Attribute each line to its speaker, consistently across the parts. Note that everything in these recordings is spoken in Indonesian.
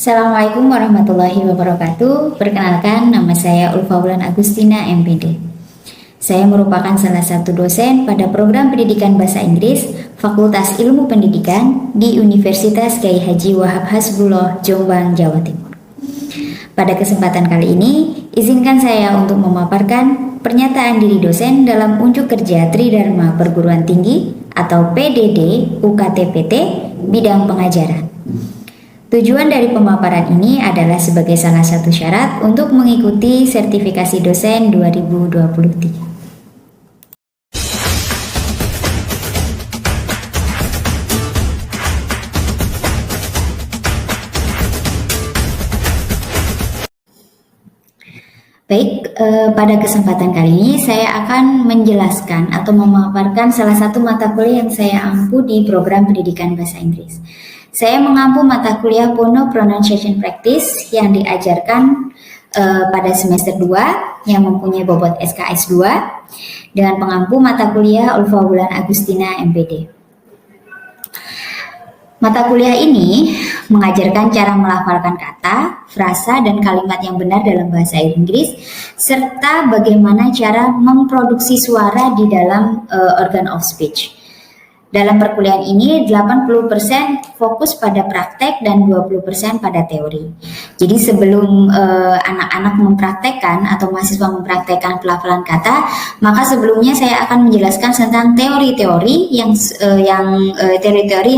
Speaker 1: Assalamualaikum warahmatullahi wabarakatuh. Perkenalkan, nama saya Ulfa Wulan Agustina, MPD. Saya merupakan salah satu dosen pada program pendidikan bahasa Inggris Fakultas Ilmu Pendidikan di Universitas Kyai Haji Wahab Hasbullah, Jombang, Jawa Timur. Pada kesempatan kali ini, izinkan saya untuk memaparkan pernyataan diri dosen dalam unjuk kerja Tridharma Perguruan Tinggi atau PDD UKT-PT bidang pengajaran. Tujuan dari pemaparan ini adalah sebagai salah satu syarat untuk mengikuti sertifikasi dosen 2023. Baik, pada kesempatan kali ini saya akan menjelaskan atau memaparkan salah satu mata kuliah yang saya ampu di program pendidikan bahasa Inggris. Saya mengampu mata kuliah Phono Pronunciation Practice yang diajarkan pada semester 2 yang mempunyai bobot SKS 2 dengan pengampu mata kuliah Ulfa Wulan Agustina, MPD. Mata kuliah ini mengajarkan cara melafalkan kata, frasa, dan kalimat yang benar dalam bahasa Inggris, serta bagaimana cara memproduksi suara di dalam organ of speech. Dalam perkuliahan ini 80% fokus pada praktek dan 20% pada teori. Jadi sebelum anak-anak mempraktekkan atau mahasiswa mempraktekkan pelafalan kata, maka sebelumnya saya akan menjelaskan tentang teori-teori yang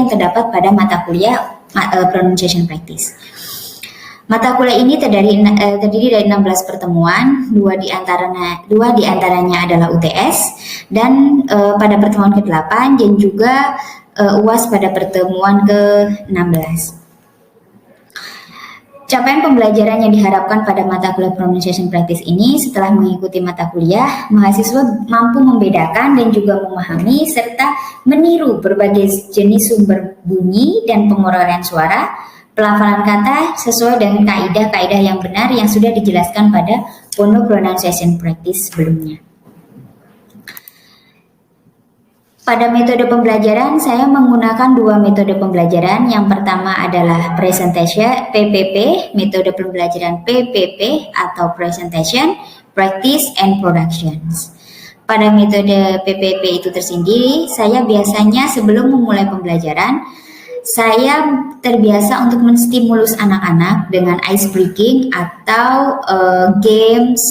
Speaker 1: terdapat pada mata kuliah Pronunciation Practice. Mata kuliah ini terdiri dari 16 pertemuan, dua diantaranya adalah UTS, dan pada pertemuan ke-8 dan juga UAS pada pertemuan ke-16. Capaian pembelajaran yang diharapkan pada mata kuliah Pronunciation Practice ini setelah mengikuti mata kuliah, mahasiswa mampu membedakan dan juga memahami serta meniru berbagai jenis sumber bunyi dan pengorbanan suara, pelafalan kata sesuai dengan kaidah-kaidah yang benar yang sudah dijelaskan pada Phono Pronunciation Practice sebelumnya. Pada metode pembelajaran, saya menggunakan dua metode pembelajaran. Yang pertama adalah presentation, PPP, metode pembelajaran PPP atau Presentation, Practice, and Productions. Pada metode PPP itu tersendiri, saya biasanya sebelum memulai pembelajaran, saya terbiasa untuk menstimulus anak-anak dengan ice breaking atau games,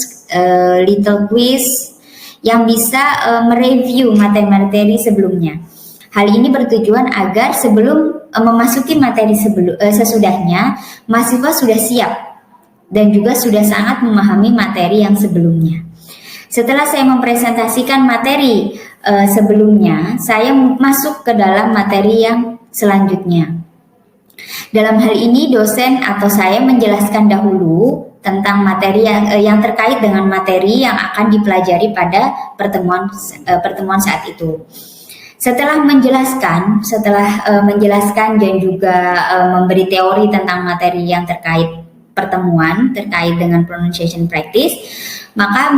Speaker 1: little quiz yang bisa mereview materi sebelumnya. Hal ini bertujuan agar sebelum memasuki materi sesudahnya, mahasiswa sudah siap dan juga sudah sangat memahami materi yang sebelumnya. Setelah saya mempresentasikan materi sebelumnya, saya masuk ke dalam materi yang selanjutnya. Dalam hal ini dosen atau saya menjelaskan dahulu tentang materi yang terkait dengan materi yang akan dipelajari pada pertemuan saat itu. Setelah menjelaskan dan juga memberi teori tentang materi yang terkait pertemuan terkait dengan pronunciation practice, maka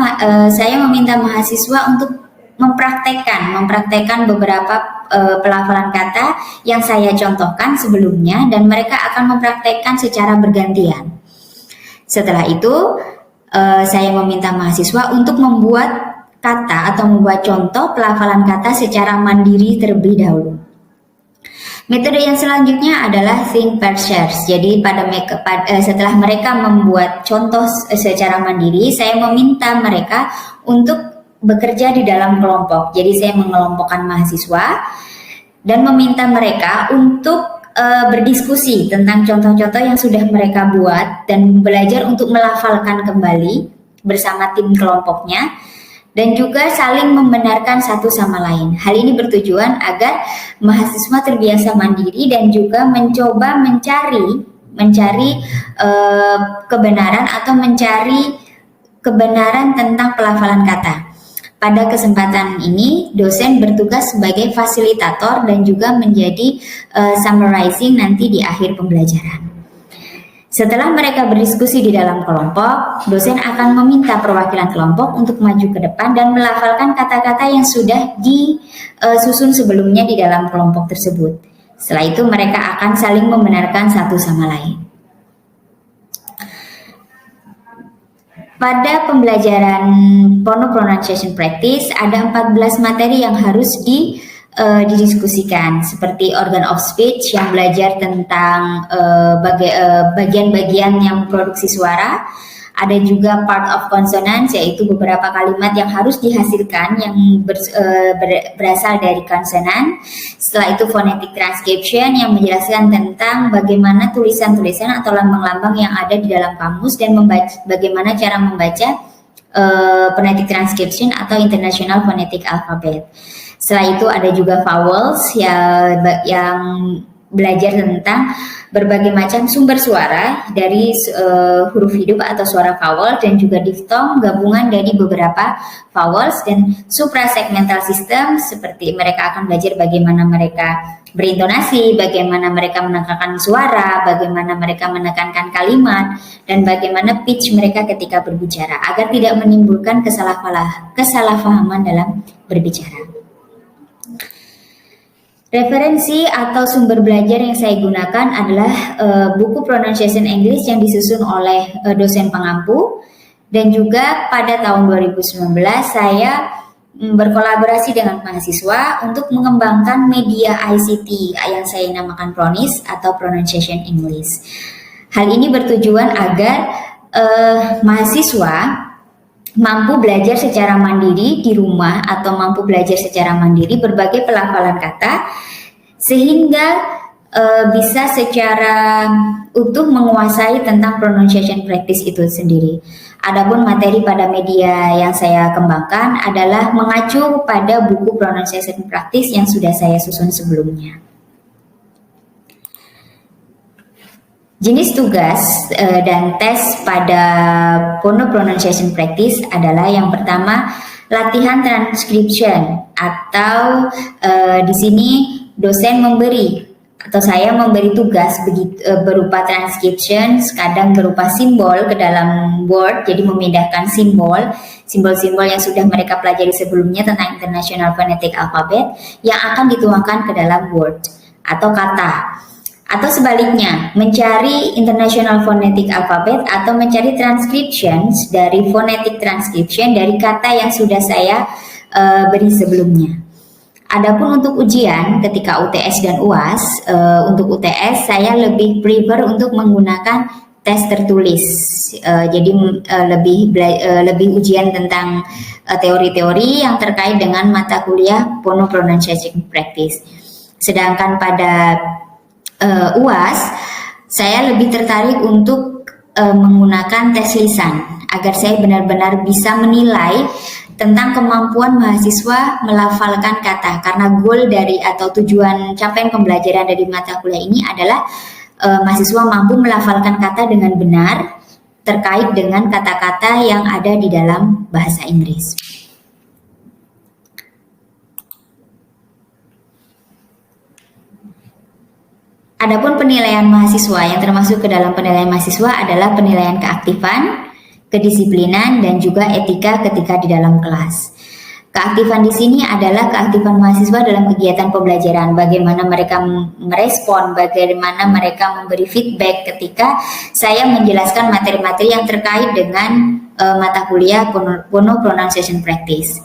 Speaker 1: saya meminta mahasiswa untuk mempraktekkan beberapa pelafalan kata yang saya contohkan sebelumnya dan mereka akan mempraktekkan secara bergantian. Setelah itu, saya meminta mahasiswa untuk membuat kata atau membuat contoh pelafalan kata secara mandiri terlebih dahulu. Metode yang selanjutnya adalah think, pair, share. Jadi setelah mereka membuat contoh secara mandiri, saya meminta mereka untuk bekerja di dalam kelompok. Jadi saya mengelompokkan mahasiswa dan meminta mereka untuk berdiskusi tentang contoh-contoh yang sudah mereka buat dan belajar untuk melafalkan kembali bersama tim kelompoknya dan juga saling membenarkan satu sama lain. Hal ini bertujuan agar mahasiswa terbiasa mandiri dan juga mencoba mencari kebenaran atau mencari kebenaran tentang pelafalan kata. Pada kesempatan ini, dosen bertugas sebagai fasilitator dan juga menjadi summarizing nanti di akhir pembelajaran. Setelah mereka berdiskusi di dalam kelompok, dosen akan meminta perwakilan kelompok untuk maju ke depan dan melafalkan kata-kata yang sudah disusun sebelumnya di dalam kelompok tersebut. Setelah itu mereka akan saling membenarkan satu sama lain. Pada pembelajaran Phono Pronunciation Practice ada 14 materi yang harus didiskusikan, seperti organ of speech yang belajar tentang bagian-bagian yang memproduksi suara. Ada juga part of consonants, yaitu beberapa kalimat yang harus dihasilkan yang berasal dari konsonan. Setelah itu phonetic transcription yang menjelaskan tentang bagaimana tulisan-tulisan atau lambang-lambang yang ada di dalam kamus dan bagaimana cara membaca phonetic transcription atau International Phonetic Alphabet. Setelah itu ada juga vowels yang belajar tentang berbagai macam sumber suara dari huruf hidup atau suara vowel, dan juga diphthong gabungan dari beberapa vowels, dan suprasegmental system seperti mereka akan belajar bagaimana mereka berintonasi, bagaimana mereka menekankan suara, bagaimana mereka menekankan kalimat, dan bagaimana pitch mereka ketika berbicara agar tidak menimbulkan kesalahpahaman dalam berbicara. Referensi atau sumber belajar yang saya gunakan adalah buku Pronunciation English yang disusun oleh dosen pengampu, dan juga pada tahun 2019 saya berkolaborasi dengan mahasiswa untuk mengembangkan media ICT yang saya namakan PRONIS atau Pronunciation English. Hal ini bertujuan agar mahasiswa mampu belajar secara mandiri di rumah atau mampu belajar secara mandiri berbagai pelafalan kata, sehingga bisa secara utuh menguasai tentang pronunciation practice itu sendiri. Adapun materi pada media yang saya kembangkan adalah mengacu pada buku pronunciation practice yang sudah saya susun sebelumnya. Jenis tugas dan tes pada Phono Pronunciation Practice adalah yang pertama latihan transcription, atau di sini dosen memberi atau saya memberi tugas berupa transcription, kadang berupa simbol ke dalam Word, jadi memindahkan simbol-simbol yang sudah mereka pelajari sebelumnya tentang International Phonetic Alphabet yang akan dituangkan ke dalam Word atau kata. Atau sebaliknya, mencari International Phonetic Alphabet atau mencari transcriptions dari phonetic transcription dari kata yang sudah saya beri sebelumnya. Adapun untuk ujian ketika UTS dan UAS, untuk UTS saya lebih prefer untuk menggunakan tes tertulis. Jadi lebih ujian tentang teori-teori yang terkait dengan mata kuliah Phono Pronunciation Practice. Sedangkan pada UAS, saya lebih tertarik untuk menggunakan tes lisan agar saya benar-benar bisa menilai tentang kemampuan mahasiswa melafalkan kata, karena goal dari atau tujuan capaian pembelajaran dari mata kuliah ini adalah mahasiswa mampu melafalkan kata dengan benar terkait dengan kata-kata yang ada di dalam bahasa Inggris. Adapun penilaian mahasiswa yang termasuk ke dalam penilaian mahasiswa adalah penilaian keaktifan, kedisiplinan, dan juga etika ketika di dalam kelas. Keaktifan di sini adalah keaktifan mahasiswa dalam kegiatan pembelajaran, bagaimana mereka merespon, bagaimana mereka memberi feedback ketika saya menjelaskan materi-materi yang terkait dengan mata kuliah Phono Pronunciation Practice.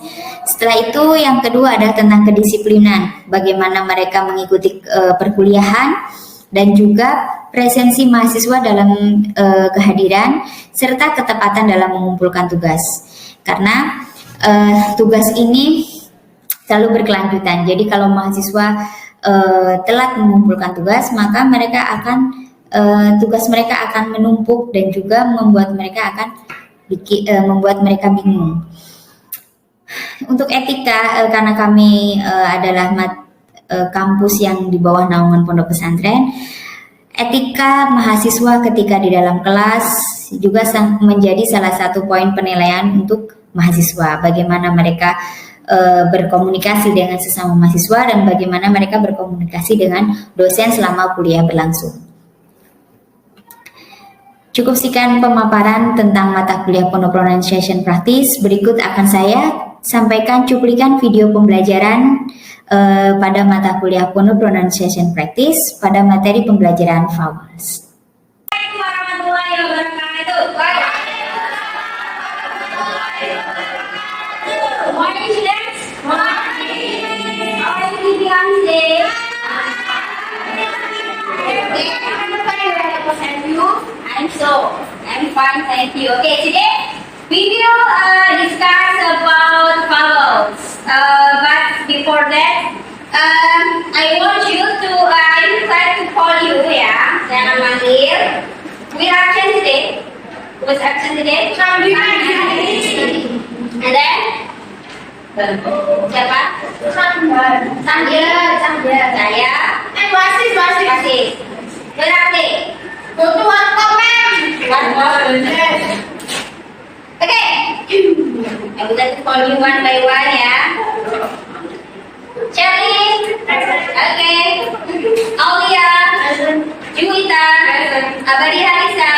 Speaker 1: Setelah itu yang kedua adalah tentang kedisiplinan, bagaimana mereka mengikuti perkuliahan, dan juga presensi mahasiswa dalam kehadiran, serta ketepatan dalam mengumpulkan tugas. Karena tugas ini selalu berkelanjutan. Jadi kalau mahasiswa telat mengumpulkan tugas, maka tugas mereka akan menumpuk dan juga membuat mereka bingung. Untuk etika, karena kami adalah kampus yang di bawah naungan pondok pesantren, etika mahasiswa ketika di dalam kelas juga menjadi salah satu poin penilaian untuk mahasiswa, bagaimana mereka berkomunikasi dengan sesama mahasiswa dan bagaimana mereka berkomunikasi dengan dosen selama kuliah berlangsung. Cukup sekian pemaparan tentang mata kuliah Phono Pronunciation Practice. Berikut akan saya sampaikan cuplikan video pembelajaran pada mata kuliah Phono Pronunciation Practice pada materi pembelajaran vowels.
Speaker 2: So, I'm fine, thank you. Okay, today we will discuss about vowels. But before that, I want you to, I would like to call you ya. Jangan manggil. We are absent today. Was absent today? And then? Siapa? Sambil. Saya. Wasis. Berarti. Tuan komen. Okay. I would like to call you one by one ya. Charlie. Okay. Aulia. Juwita. Abadi Harisa.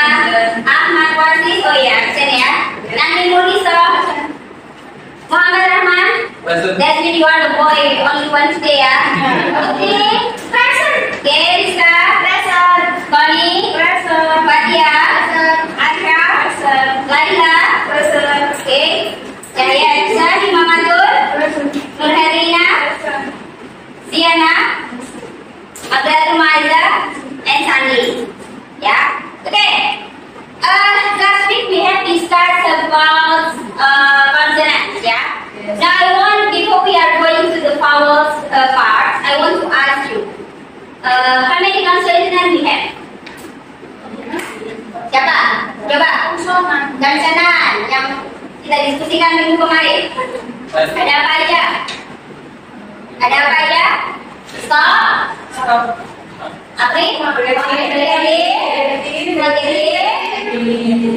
Speaker 2: Ahmad Wasis. Oh ya, absen ya. Nani Nurisa. Muhammad Rahman. That's mean you are the boy only one today ya. Okay. Present. Okay, Rizka. Present. Connie. Present. Fatia. Present. Asha. Present. Laila. Present. Okay. Cahaya Aisyah. Imam Matul. Present. Nur Herlina. Present. Siana. Abdul Maiza. And Sandi. Yeah. Okay. Last week we have discussed about consonants. Yeah. Now I want, before we are going to the vowels part, I want to ask you, how many consonants we have? Siapa? Coba. Konsonan yang kita diskusikan minggu kemarin. Ada apa aja? Stop. Apri?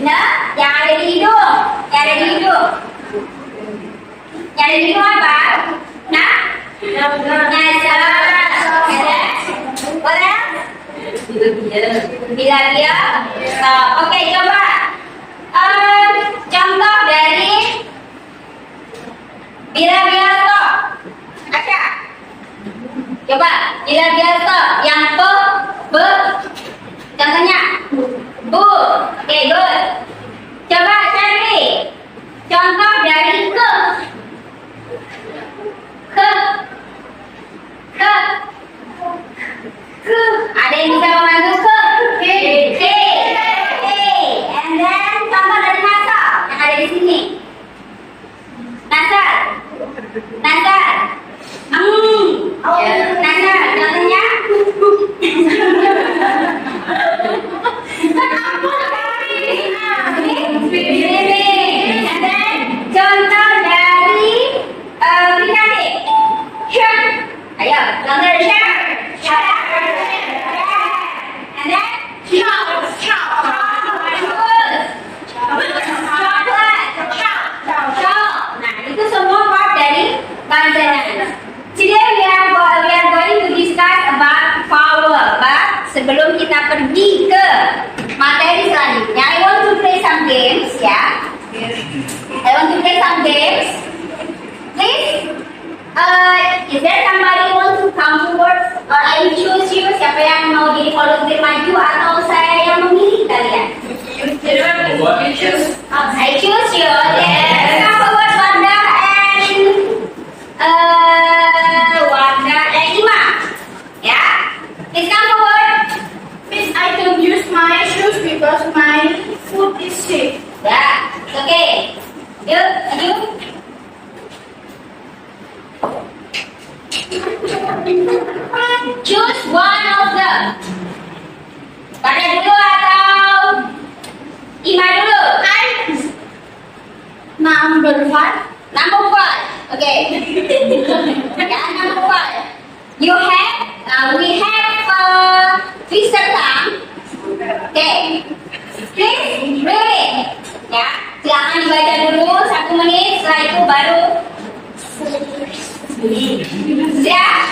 Speaker 2: Nah, yang ada di hidung. Yang ada di hidung apa? Nah? Nasal. What else? Bila-bila. Oke, coba. Contoh dari bila-bila stop. Asya. Coba, bila-bila stop. Yang be. Contohnya. Bu. Oke, good. Coba cari contoh dari ke. Ada yang bisa membantu ke? And then contoh dari nasal yang ada di sini. Nasal. Nasal, contohnya. And then contoh dari Brigade. Ayo, contoh dari and then nah, itu semua part dari consonant. Today we are going to discuss about vowel. But sebelum kita pergi ke materi selanjutnya, I want to play some games ya. I want to play some games. Please, is there somebody who wants to come forward? Or I choose you? Siapa yang mau jadi volunteer maju atau saya yang memilih kalian? I choose you. Yes. Come forward, Wanda and Ima. Ya, please come forward.
Speaker 3: Miss, I can use my shoes because my foot is sick.
Speaker 2: Ya, okay. Yuk, maju. Choose one of them. Pada dulu atau Ima dulu?
Speaker 3: Number 5.
Speaker 2: Number 5. Okay. Ya, number 5. You have, we have twister tongue. Okay. Please read. Ya, silakan dibaca dulu 1 menit. Setelah itu baru. Ya.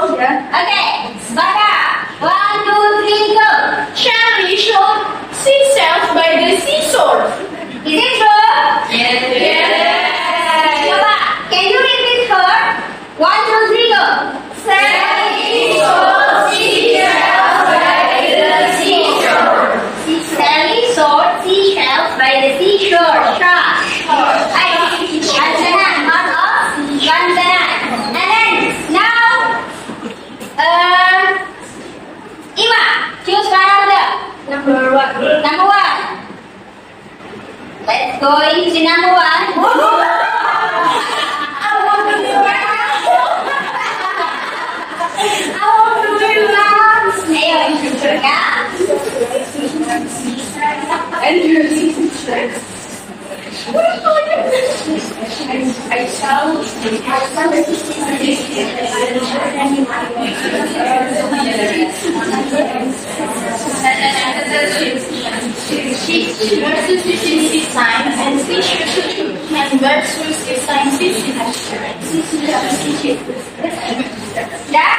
Speaker 2: Sudah. Okay. Baca. 1, 2, 3, go.
Speaker 3: Cherry showed seashells by the seashore.
Speaker 2: Is it true?
Speaker 3: Yes.
Speaker 2: Coba, can you repeat her? 1, 2, 3, go.
Speaker 3: Sally showed seashells by the seashore.
Speaker 2: Sally saw seashells by the seashore. Consonant, not a consonant. Number one. Let's go into number one. Ayo, ya.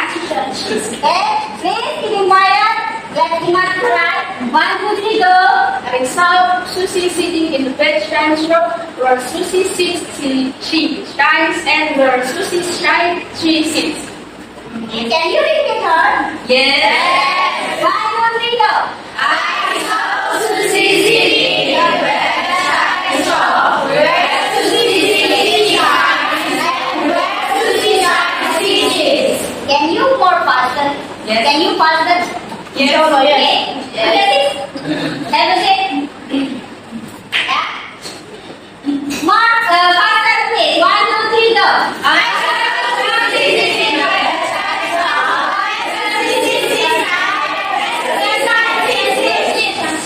Speaker 2: Please keep in mind. Let's right. 1, 2, 3, go.
Speaker 3: I saw Susie sitting in the vegetarian shop where Susie sits, she shines, and where Susie shines, she sits.
Speaker 2: Can you repeat her?
Speaker 3: Yes.
Speaker 2: 1, 2, 3, go.
Speaker 3: I saw Susie sitting in the vegetarian shop where Susie shines, and where Susie shines, she sits.
Speaker 2: Can you more faster?
Speaker 3: Yes.
Speaker 2: Can you faster?
Speaker 3: Yes.
Speaker 2: Okay. Have a seat. Yeah. Mark, faster please. 1, 2, 3, go.
Speaker 3: I saw Susie sitting in the vegetarian shop where Susie shines, and where Susie shines.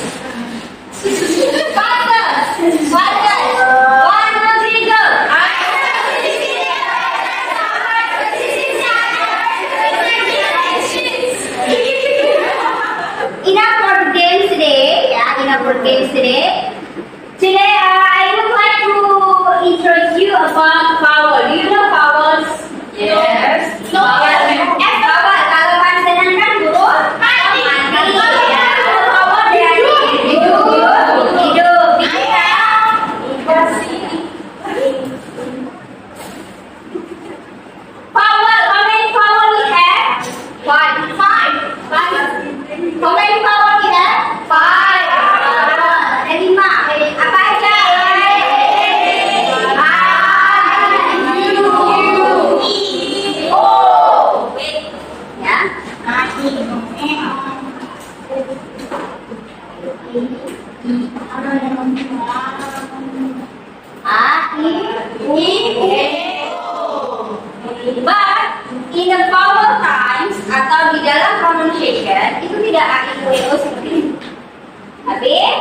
Speaker 2: Faster. Faster. 1, 2, 3, go. Enough for the games today. Yeah, enough for games today. Today, I would like to introduce you about vowel. Do you know vowels?
Speaker 3: Yes.
Speaker 2: No. Vowel. Kalau konsonan kan huruf mati. Ya, vowel dari hidup, vowel. How many vowel we have? Five. How many vowel we have? Five. Ada 5. Apa aja? Ya. But in the vowel times atau di dalam pronunciation itu tidak A-I-O-U seperti ini. Habis,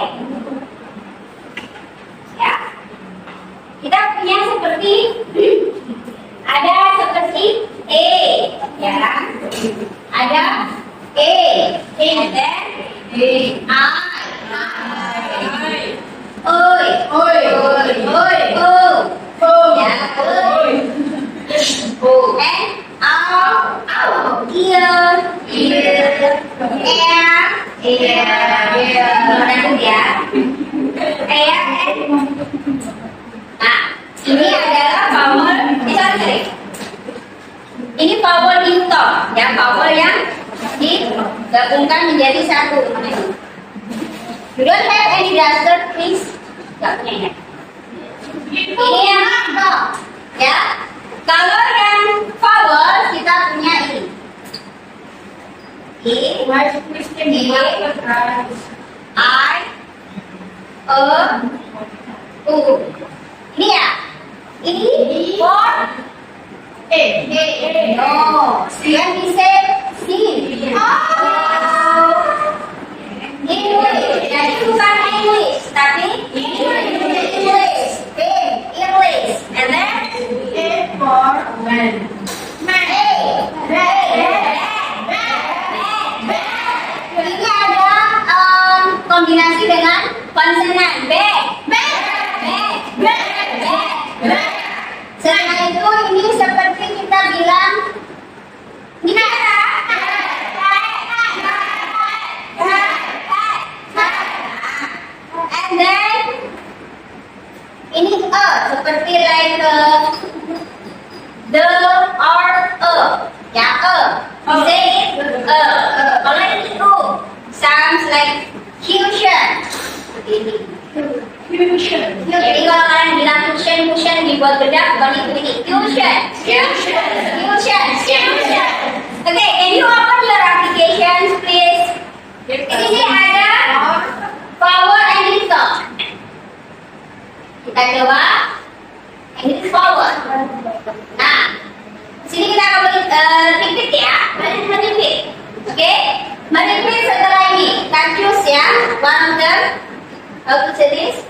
Speaker 2: ya, kita punya seperti ada seperti E, ya kan? Ada E, and then I, oi, ya, and ear, lanjut ya. Nah, ini adalah vowel, sorry. Ini vowel diutup, ya, vowel yang digabungkan menjadi satu. You don't have any duster, please. Gak punya ya. Ini yang ya. Kalau yang vowel kita punya ini. I, U. Ini ya. Ini for no. When we say C. English. Jadi bukan English, tapi English. English. And then ini ada kombinasi dengan konsonan B. Setelah itu ini seperti kita bilang and then ini seperti like the or ya say it kalau ini sounds like fusion ini. Jadi kalau kalian bilang fusion dibuat bedak bukan itu ini fusion. Okay, can you open your applications please? Ini ada Forward and stop. Kita coba. Ini forward. Nah, sini kita akan repeat ya. Repeat. Oke? Repeat setelah ini. Kita choose ya. One of them. How to say this?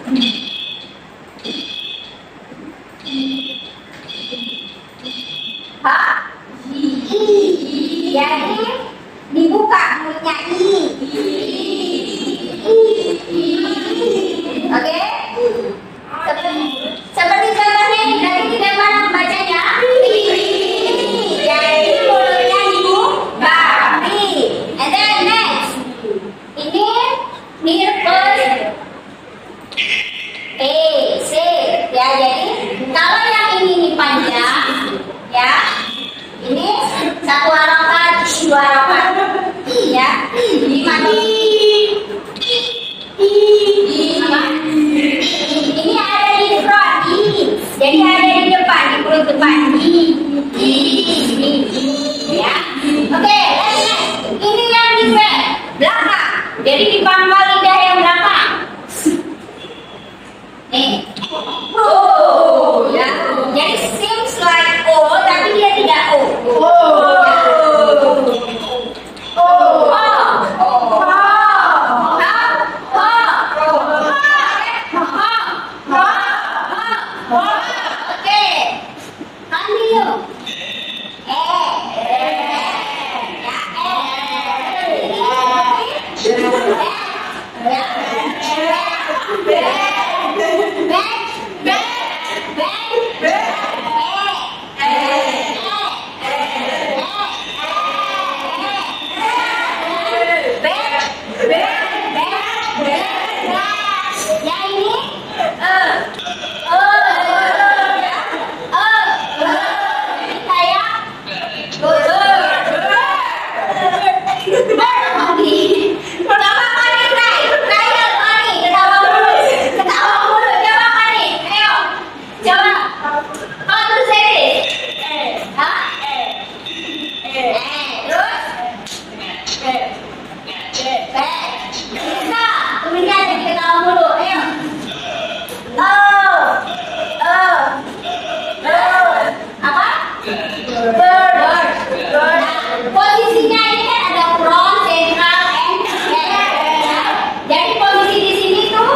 Speaker 2: Ha? Jadi dibuka mulutnya I. Oke? Seperti contohnya ini, dari bagaimana membacanya? Jadi mulutnya dibuka. And then next, ini near first. C. Ya, jadi kalau yang ini panjang, ya, ini satu harokat, dua harokat, ya, gimana? Ini ada di front, jadi ada di depan, di perut depan, ya. Oke, ini yang di belakang, jadi di pangkal lidah yang belakang. Nih, ya, jadi seems like O, tapi dia tidak O. Posisinya ini kan ada front, central, and back. Jadi posisi di sini tuh,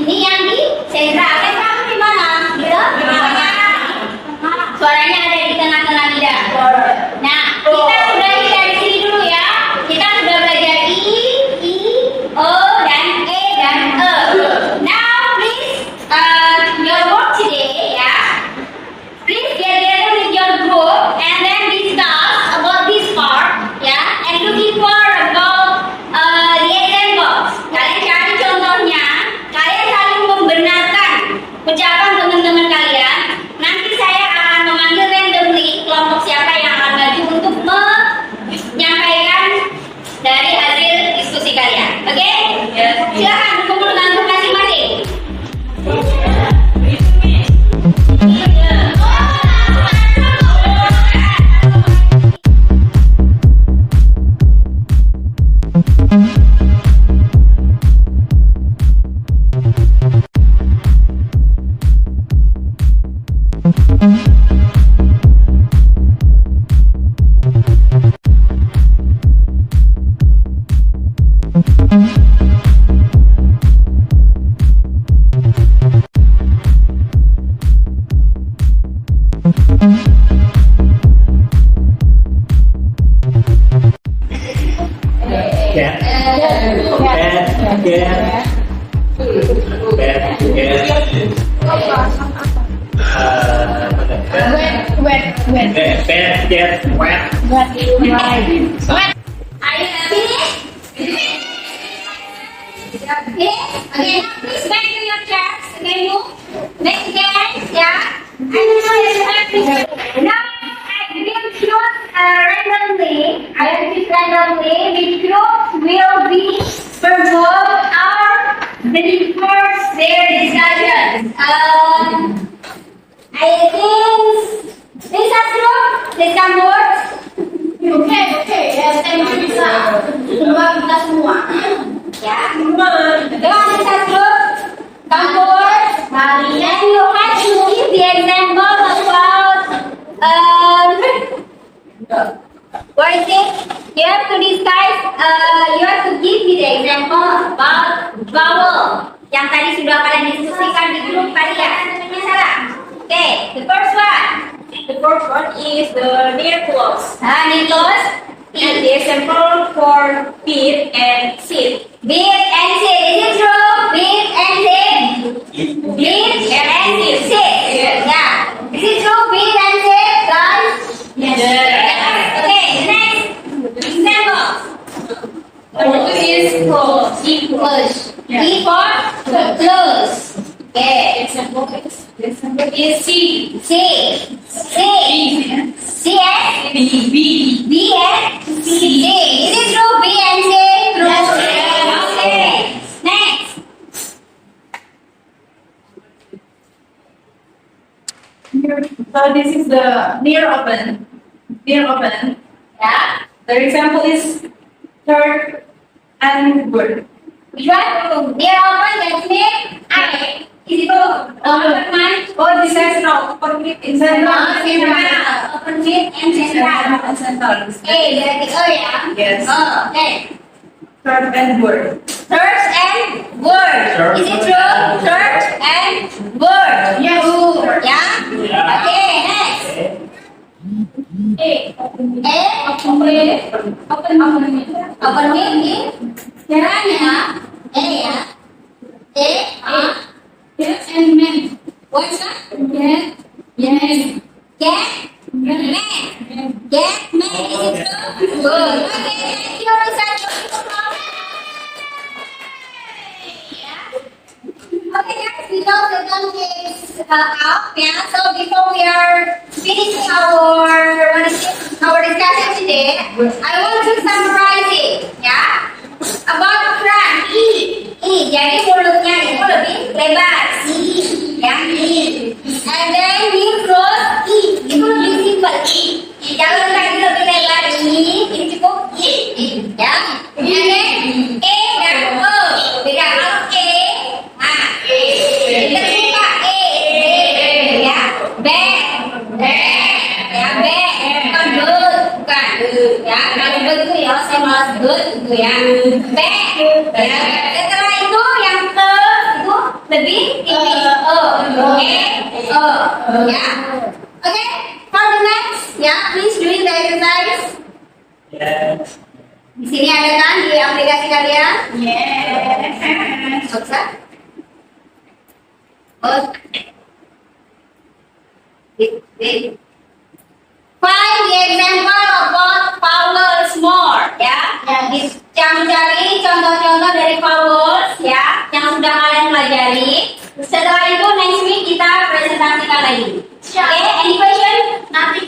Speaker 2: ini yang di sentral. Sentral di mana? Di tengah. Suaranya ada di tengah-tengah lidah. Nah, kita sudah dari sini dulu ya. Kita sudah belajar I, O, dan E, dan E. Now, please, your work today, ya. Please get together with your group and then discuss about this part, ya, and looking for about the examples. Kalian cari contohnya, kalian saling membenarkan ucapan teman-teman kalian. Nanti saya akan memanggil randomly kelompok siapa yang akan maju untuk menyampaikan dari hasil diskusi kalian. Oke? Silakan berkumpul dengan grup masing-masing. Are you finished? Okay. Okay. Now please back to your chairs. Okay, move. Back again. Yeah. And now you have to. Now I will choose randomly. I will choose randomly which groups will be performed or reinforce their discussion. I think Lisa group. Let's come forward.
Speaker 3: Oke, ya, saya bisa. Coba kita semua.
Speaker 2: Ya. Come Lisa group. Come forward. And you have to give the example about what is it? You have to discuss. You have to give me the example about vowel yang tadi sudah kalian diskusikan di grup kalian. Salah. Okay, the first one.
Speaker 3: The first one is the near close.
Speaker 2: Near close.
Speaker 3: And the example for beat and sit.
Speaker 2: Beat and sit. Is it true? Beat and sit. Beat and sit. Yeah. Is it true? Beat and sit, guys?
Speaker 3: Yes.
Speaker 2: Okay. Next example.
Speaker 3: This is close.
Speaker 2: Close.
Speaker 3: Yeah.
Speaker 2: E for close. Okay.
Speaker 3: Example is C.
Speaker 2: C. C. C and
Speaker 3: B. B.
Speaker 2: B and C. Is it true? B and C. True.
Speaker 3: Yes.
Speaker 2: Okay. Next.
Speaker 3: So this is the near open. Near open.
Speaker 2: Yeah.
Speaker 3: The example is third and word.
Speaker 2: Which one? Near open. That's me. I. Is it true? Open mind.
Speaker 3: Oh, this is no. Open with inside.
Speaker 2: Open mid and central.
Speaker 3: Central.
Speaker 2: Okay, berarti O ya?
Speaker 3: Yes.
Speaker 2: Oh, okay.
Speaker 3: Third and word.
Speaker 2: Search and word. Is it true? Search and word.
Speaker 3: Yes.
Speaker 2: Yeah? Okay, next.
Speaker 3: A. Open with.
Speaker 2: A.
Speaker 3: Open with. Open with.
Speaker 2: Open mid. Caranya A ya? A.
Speaker 3: Yes and man.
Speaker 2: What's that?
Speaker 3: Yes. Yes.
Speaker 2: Get. Man. Get man. Is it true? Good. Okay, thank you, Risa. Okay guys, we know the time is up, yeah. So before we are finishing our discussion today, I want to summarize it, yeah. About front, jadi mulutnya itu lebih lebar, ya. And then we close, itu lebih simpel, Jangan lagi lebih lebar, ini cukup, ya. And then E dan O, beda kalau E. Terbuka ya, B, ya B, bukan bukan ya, kalau itu ya saya malas gitu ya, B, ya. Setelah itu yang ke itu lebih tinggi, ya, oke, for the next, ya, please doing the exercise.
Speaker 4: Yes.
Speaker 2: Di sini ada kan di aplikasi kalian?
Speaker 3: Yes.
Speaker 2: Bisa? Find the example of both vowels more, ya. Cari contoh-contoh dari vowels, ya, yang sudah kalian pelajari. Setelah itu next week kita presentasikan lagi. Okay, any question? Nothing.